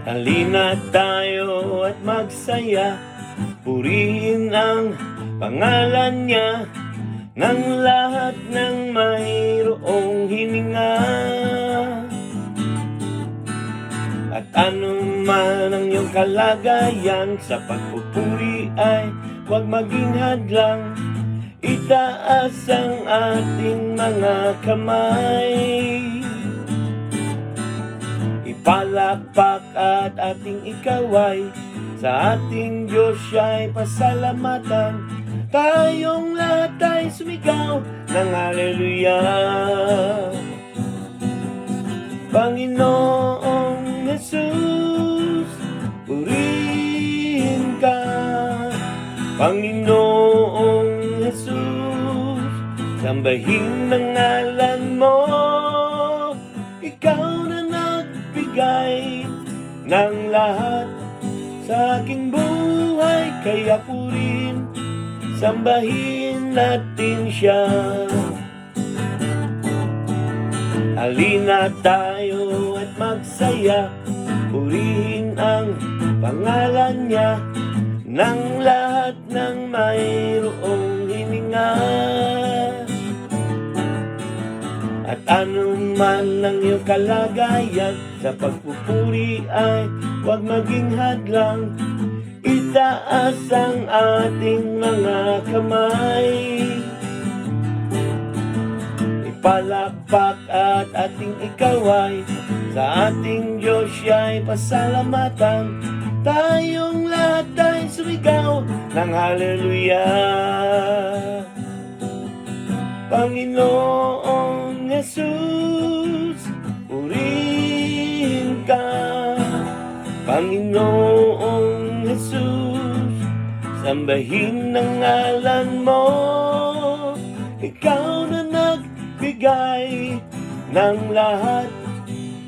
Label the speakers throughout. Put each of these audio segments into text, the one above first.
Speaker 1: Halina tayo at magsaya, purihin ang pangalan niya ng lahat ng mayroong hininga. At anuman ang iyong kalagayan, sa pagpupuri ay huwag maging hadlang. Itaas ang ating mga kamay, ipalakpak at ating ikaway. Sa ating Diyos siya'y pasalamatan. Tayong lahat ay sumigaw ng haleluya. Panginoong Jesus, purihin ka. Panginoong Jesus, sambahin ang ngalan mo. Ikaw na nagbigay ng lahat sa aking buhay, kaya purin, sambahin natin siya. Halina tayo at magsaya, purihin ang pangalan niya ng lahat ng mayroong hininga. At anuman ang iyong kalagayan, sa pagpupuri ay huwag maging hadlang. Itaas ang ating mga kamay, ipalakpak at ating ikaway. Sa ating Diyos siya'y pasalamatan. Tayong lahat ay sumigaw ng haleluya. Panginoong Jesus, purihin ka. Panginoong Jesus, sambahin ang ngalan mo. Ikaw na nagbigay ng lahat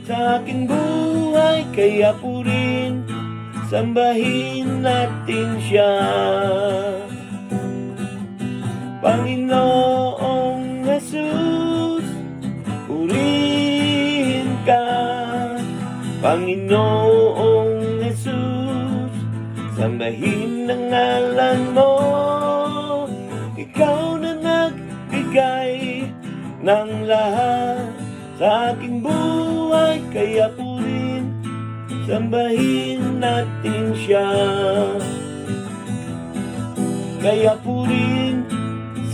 Speaker 1: sa aking buhay, kaya purin, sambahin natin siya. Panginoong Jesus, purihin ka. Panginoong Jesus, sambahin ang ngalan mo. Ikaw na nagbigay ng lahat sa aking buhay, kaya purin, sambahin natin siya. Kaya purin,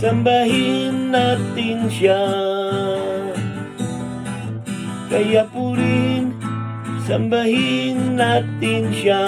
Speaker 1: sambahin natin siya. Kaya purin, sambahin natin siya.